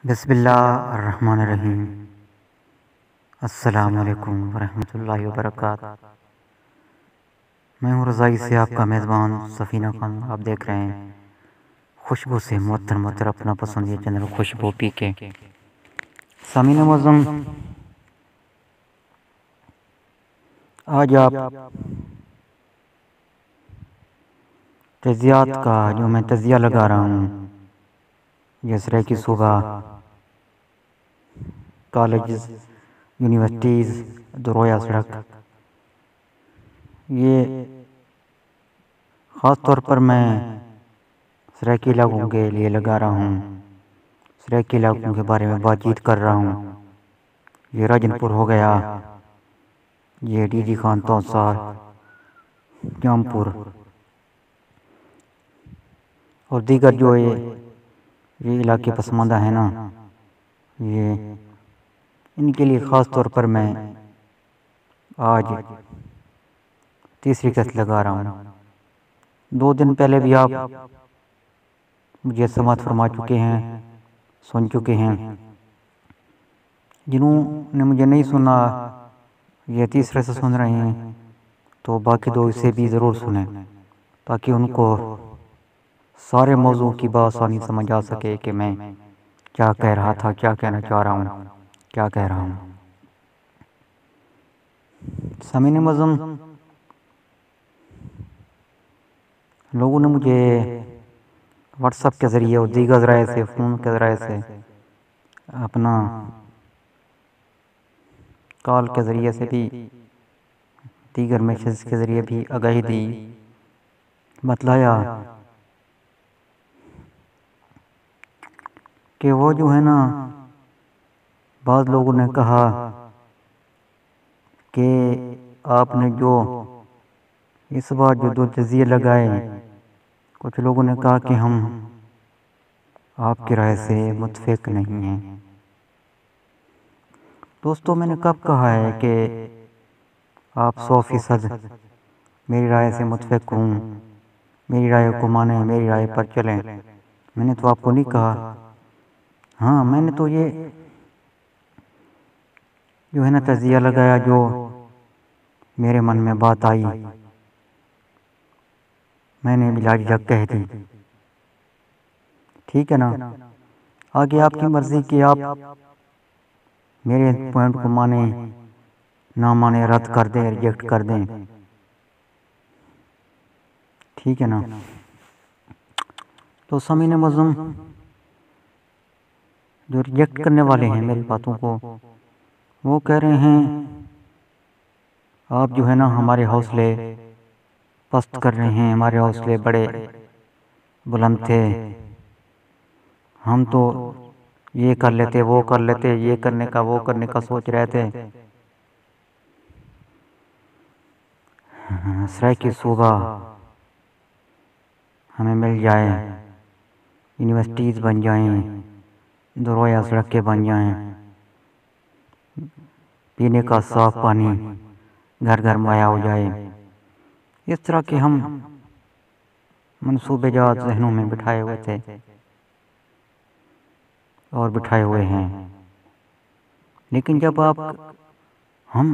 बिस्मिल्लाहिर्रहमानिर्रहीम। अस्सलामुअलैकुम वरहमतुल्लाहि वबरकातुहू। मैं हूँ रज़ाई से आपका मेज़बान सफ़ीना खान। आप देख रहे हैं खुशबू से मुअत्तर मुअत्तर अपना पसंदीदा चैनल खुशबू पी के। सामीन मुअज़्ज़म, आज आप तज़ियात का जो मैं तज़िया लगा रहा हूँ, जैसे कि सुबह कॉलेज यूनिवर्सिटीज़ दरोया सड़क, ये ख़ास तौर पर मैं सराइकी इलाकों के लिए लगा रहा हूँ। सराइकी इलाकों के बारे में बातचीत कर रहा हूँ। ये राजनपुर हो गया, ये डीजी खान तौसा, जामपुर और दीगर जो ये इलाके पसमानदा है ना, ये इनके लिए ख़ास तौर पर मैं आज तीसरी किस्त लगा रहा हूँ। 2 दिन पहले भी आप मुझे समात फरमा चुके हैं, सुन चुके हैं। जिन्होंने मुझे नहीं सुना, ये तीसरे से सुन रहे हैं, तो बाकी 2 इसे भी ज़रूर सुनें, ताकि उनको सारे मौजू की बासानी समझ आ सके कि मैं क्या कह रहा था, क्या कहना चाह रहा हूँ, क्या कह रहा हूँ। सामीन मुअज़्ज़म, लोगों ने मुझे व्हाट्सएप के ज़रिए और दीगर ज़राए से, फ़ोन के ज़राए से, अपना कॉल के ज़रिए से भी, दीगर मैसेज के ज़रिए भी आगाही दी, बतलाया कि वो जो है ना, बाद लोगों ने कहा कि आपने जो इस बार जो 2 तज़िये लगाए, कुछ लोगों ने कहा कि हम आपकी राय से मुत्तफ़िक़ नहीं हैं। दोस्तों, मैंने कब कहा है कि आप 100% मेरी राय से मुत्तफ़िक़ हूँ, मेरी राय को माने, मेरी राय पर चलें? मैंने तो आपको नहीं कहा। हाँ, मैंने तो ये जो है ना तज़िया लगाया, जो मेरे मन में बात आई, मैंने बिला झिझक कह दी। ठीक है ना? आगे आपकी मर्ज़ी कि आप मेरे पॉइंट को माने ना माने, रद्द कर दें, रिजेक्ट कर दें। ठीक है ना? तो सामीन मुअज़्ज़म, जो रिजेक्ट करने वाले हैं मेरी बातों को, वो कह रहे हैं आप जो है ना हमारे हौसले पस्त कर रहे हैं। हमारे हौसले बड़े बुलंद थे, हम तो ये कर लेते, वो कर लेते, ये करने का वो करने का सोच रहे थे। सराइकी सूबा हमें मिल जाए, यूनिवर्सिटीज़ बन जाएं, दरोया सड़कें बन जाएं, पीने का साफ पानी घर घर मुहैया हो जाए। इस तरह के हम मनसूबेजात ज़हनों में बिठाए हुए थे और बिठाए हुए हैं। लेकिन जब हम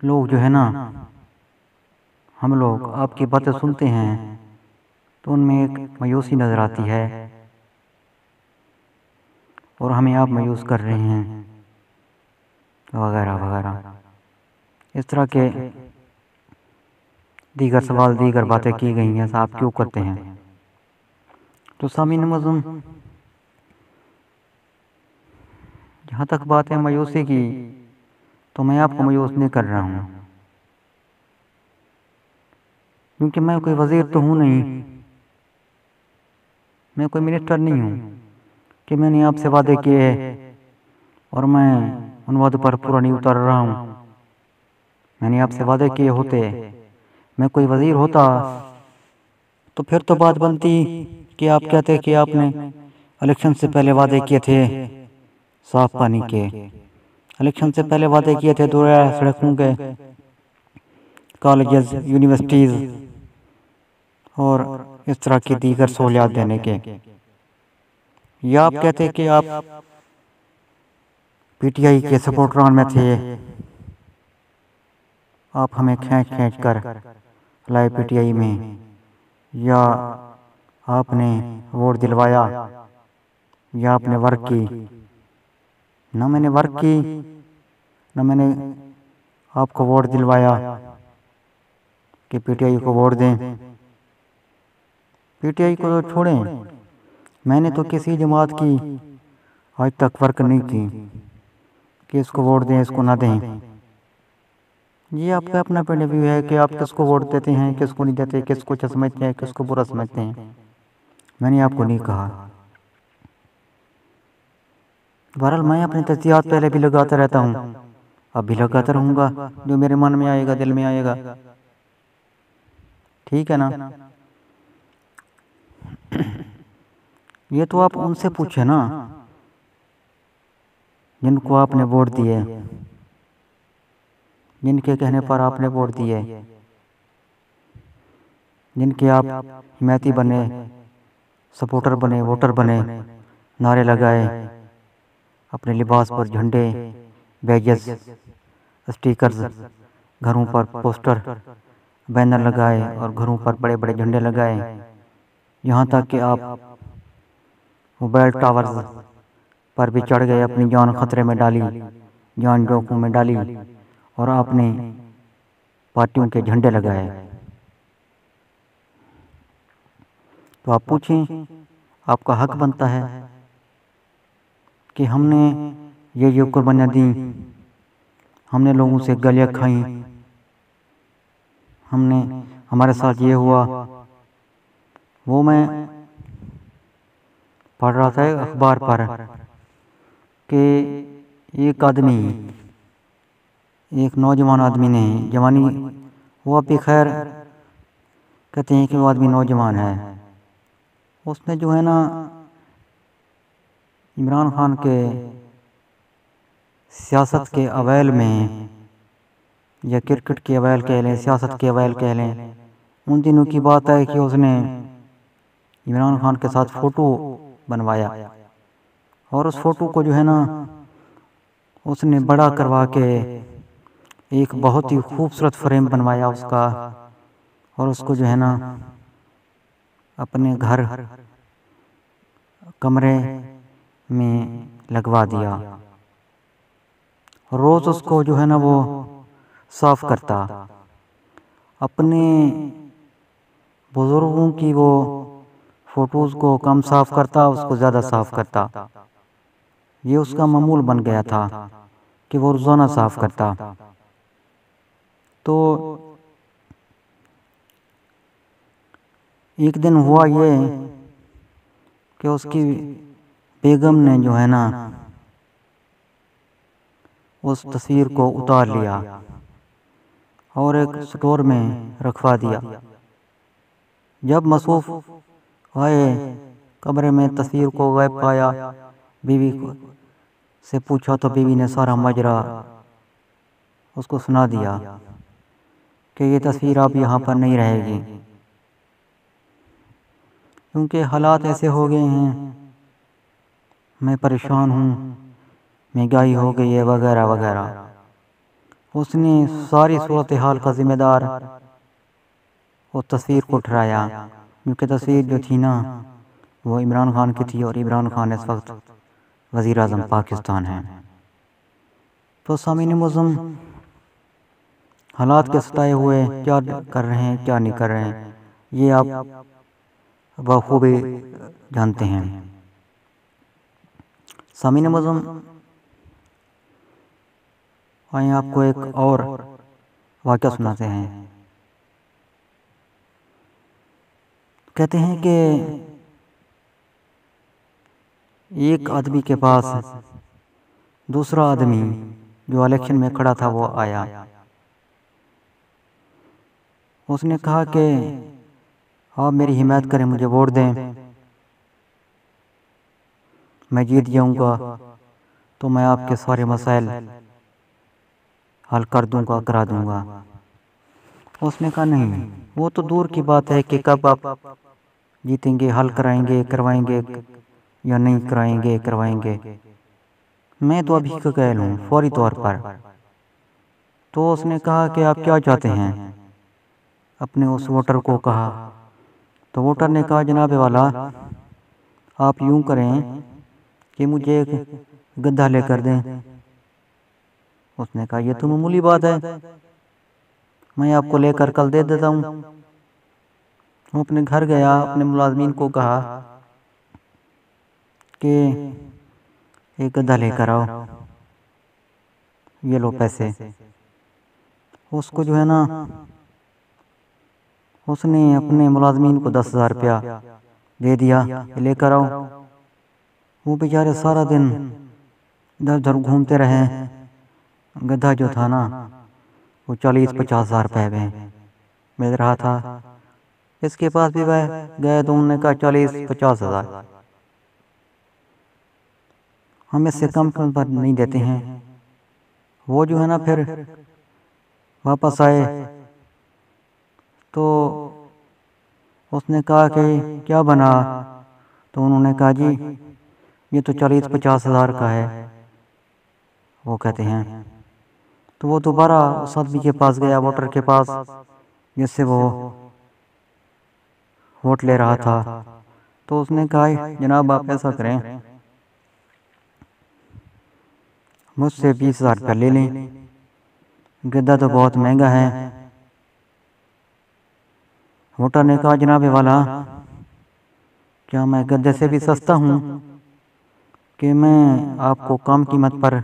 लोग जो है ना, हम लोग आपकी बातें सुनते हैं, तो उनमें एक मायूसी नज़र आती है, और हमें आप मायूस कर रहे हैं, वगैरह वगैरह। इस तरह के दीगर सवाल, दीगर बातें की गई हैं, ऐसा आप क्यों करते हैं? तो सामीन मुअज़्ज़म, जहाँ तक बात है मायूसी की, तो मैं आपको मायूस नहीं कर रहा हूँ, क्योंकि मैं कोई वज़ीर तो हूँ नहीं, मैं कोई मिनिस्टर नहीं हूँ कि मैंने आपसे वादे किए और मैं उन वादों पर पूरा नहीं उतर रहा हूँ। मैंने आपसे वादे किए होते, मैं कोई वज़ीर होता, तो फिर तो बात बनती कि आप कहते कि आपने इलेक्शन से पहले वादे किए थे साफ पानी के, इलेक्शन से पहले वादे किए थे दोहरा सड़कों के, कॉलेजेस, यूनिवर्सिटीज़ और इस तरह की दीगर सहूलियात देने के। या आप कहते कि आप पीटीआई के सपोर्टरान में थे। आप हमें खींच खींच कर लाए पीटीआई में, या आपने वोट दिलवाया, या आपने वर्क की? ना मैंने वर्क की, ना मैंने आपको वोट दिलवाया कि पीटीआई को वोट दें। पीटीआई को तो छोड़ें, मैंने तो किसी जमात की आज तक वर्क नहीं की कि इसको वोट दें इसको ना दें। ये आपका अपना पॉइंट ऑफ व्यू है कि आप किसको वोट देते हैं, किसको नहीं देते, किसको अच्छा समझते हैं, किसको बुरा समझते हैं। मैंने आपको नहीं कहा। बहरहाल मैं अपनी तस्दीक़ात पहले भी लगाता रहता हूँ, अब भी लगाता रहूँगा, जो मेरे मन में आएगा, दिल में आएगा। ठीक है ना? ये तो आप उनसे पूछे ना जिनको आपने वोट दिए, जिनके कहने पर आपने वोट दिए, जिनके आप हिमायती बने, सपोर्टर बने, वोटर बने, नारे लगाए, अपने लिबास पर झंडे, बैजेस, स्टिकर्स, घरों पर पोस्टर, बैनर लगाए और घरों पर बड़े बड़े झंडे लगाए, यहाँ तक कि आप मोबाइल टावर्स पर भी चढ़ गए, अपनी जान खतरे में डाली, जान जोखिम में डाली और आपने पार्टियों के झंडे लगाए। तो आप पूछें, आपका हक बनता है कि हमने ये कुर्बानियाँ दी, हमने लोगों से गालियाँ खाई, हमने हमारे साथ ये हुआ। वो मैं पढ़ रहा था अखबार पर कि एक आदमी, एक नौजवान आदमी ने जवानी, वो अभी खैर कहते हैं कि वो आदमी नौजवान है, उसने जो है ना इमरान खान के सियासत के अवैल में, या क्रिकेट के अवैल कह लें, सियासत के अवैल कह लें, उन दिनों की बात है कि उसने इमरान खान के साथ फ़ोटो बनवाया और उस फोटो को जो है ना उसने बड़ा करवा के एक बहुत ही खूबसूरत फ्रेम बनवाया उसका, और उसको जो है ना अपने घर कमरे में लगवा दिया। रोज़ उसको जो है ना वो साफ करता, अपने बुजुर्गों की वो फोटोज़ को कम साफ करता, उसको ज़्यादा साफ करता। ये उसका मामूल बन गया था कि वो रोज़ाना साफ करता। तो एक दिन हुआ ये कि उसकी बेगम ने जो है ना उस तस्वीर को उतार लिया और एक स्टोर में रखवा दिया। जब मसूफ आए कमरे में तस्वीर को गायब पाया, बीवी से पूछा तो बीवी ने सारा माजरा उसको सुना दिया कि ये तस्वीर अब यहाँ पर नहीं रहेगी, क्योंकि हालात ऐसे हो गए हैं, मैं परेशान हूँ, महंगाई हो गई है वगैरह वगैरह। उसने सारी सूरत हाल का जिम्मेदार वो तस्वीर को ठहराया, क्योंकि तस्वीर जो थी ना वो इमरान खान की थी और इमरान खान इस वक्त वज़ीर आज़म पाकिस्तान है। तो सामीन मुज़्ज़म हालात के सताए हुए क्या कर रहे हैं क्या नहीं कर रहे हैं ये आप बखूबी जानते हैं। सामीन मुज़्ज़म आइए आपको एक और वाक़या सुनाते हैं। कहते हैं कि एक आदमी के पास दूसरा आदमी जो इलेक्शन में खड़ा था वो आया। उसने कहा कि आप मेरी हिमायत करें, मुझे वोट दें, मैं जीत जाऊंगा तो मैं आपके सारे मसाइल हल कर दूंगा, करा दूंगा। उसने कहा नहीं, वो तो दूर की बात है कि कब आप जीतेंगे, हल कराएंगे, करवाएंगे या नहीं कराएंगे, करवाएंगे। मैं तो अभी का गैल हूँ फौरी तौर पर। तो उसने कहा कि आप क्या चाहते हैं, अपने उस वोटर को कहा। तो वोटर ने कहा जनाब वाला, आप यूं करें कि मुझे एक गद्दा लेकर दें। उसने कहा यह तो मामूली बात है, मैं आपको लेकर कल दे देता हूँ। वो अपने घर गया, अपने मुलाजमीन को कहा कि एक गद्दा लेकर आओ, ये लो पैसे। उसको जो है ना, उसने अपने मुलाजमीन को 10,000 रुपया दे दिया, लेकर आओ। वो बेचारे सारा दिन इधर उधर घूमते रहे। गधा जो था ना, वो 40-50 हज़ार रुपये में मिल रहा था। इसके पास भी वह गए तो उन्होंने कहा 40-50 हज़ार, हम इससे कम पर नहीं देते हैं। वो जो है ना फिर वापस आए तो उसने कहा कि क्या बना। तो उन्होंने कहा जी ये तो 40-50 हज़ार का है। वो कहते हैं, तो वो दोबारा उस आदमी के पास गया, वोटर के पास, जिससे वो वोट ले रहा था। तो उसने कहा जनाब आप ऐसा करें, मुझसे 20,000 रुपया ले लें, गद्दा तो बहुत महंगा है। वोटर ने कहा जनाब वाला, क्या मैं गद्दे से भी सस्ता हूँ कि मैं आपको कम कीमत पर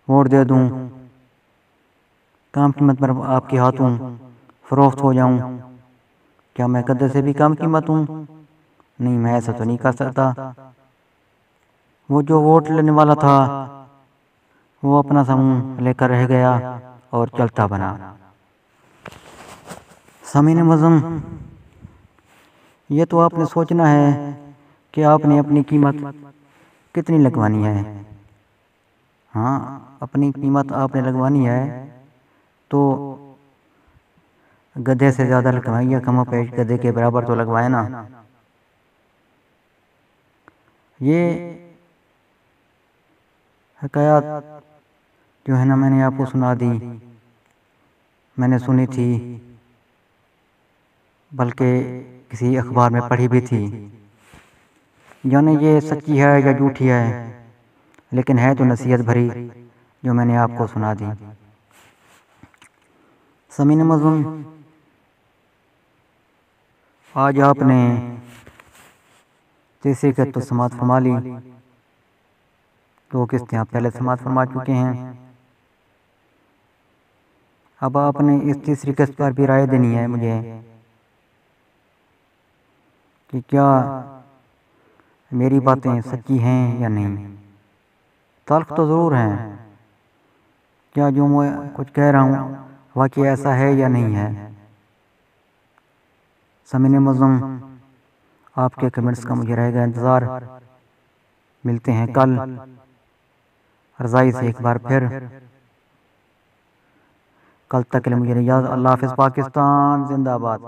वोट दे दूँ, कम कीमत पर आपके हाथों फरोख्त हो जाऊँ। क्या मैं गद्दे से भी कम कीमत हूँ? नहीं, मैं ऐसा तो नहीं कर सकता। वो जो वोट लेने वाला था वो अपना समूह लेकर रह गया और चलता बना। सामीन मज़म, ये तो आपने सोचना है कि आपने अपनी कीमत कितनी लगवानी है। हाँ, अपनी कीमत आपने लगवानी है तो गधे से ज़्यादा लगवाई या कम पेश गधे के बराबर तो लगवाए ना। ये हकायत जो है ना, मैंने आपको सुना दी, मैंने सुनी थी, बल्कि किसी अखबार में पढ़ी भी थी। जाने ये सच्ची है या झूठी है, लेकिन है तो नसीहत भरी जो मैंने आपको सुना दी। समीन मज़लूम, आज आपने तीसरी किस्त तो समात फरमा ली, दो किस्तें आप पहले समात फरमा चुके हैं। अब आपने इस तीसरी किस्त पर भी राय देनी है मुझे कि क्या मेरी बातें सच्ची हैं या नहीं। तल्ख तो ज़रूर हैं, क्या जो मैं कुछ कह रहा हूँ वाकई ऐसा है या नहीं है। समीन मज़लूम, आपके कमेंट्स का मुझे रहेगा इंतज़ार। मिलते हैं कल रज़ाई से एक बार फिर। कल तक के लिए मुझे इजाज़त। अल्लाह हाफ़िज़। पाकिस्तान जिंदाबाद।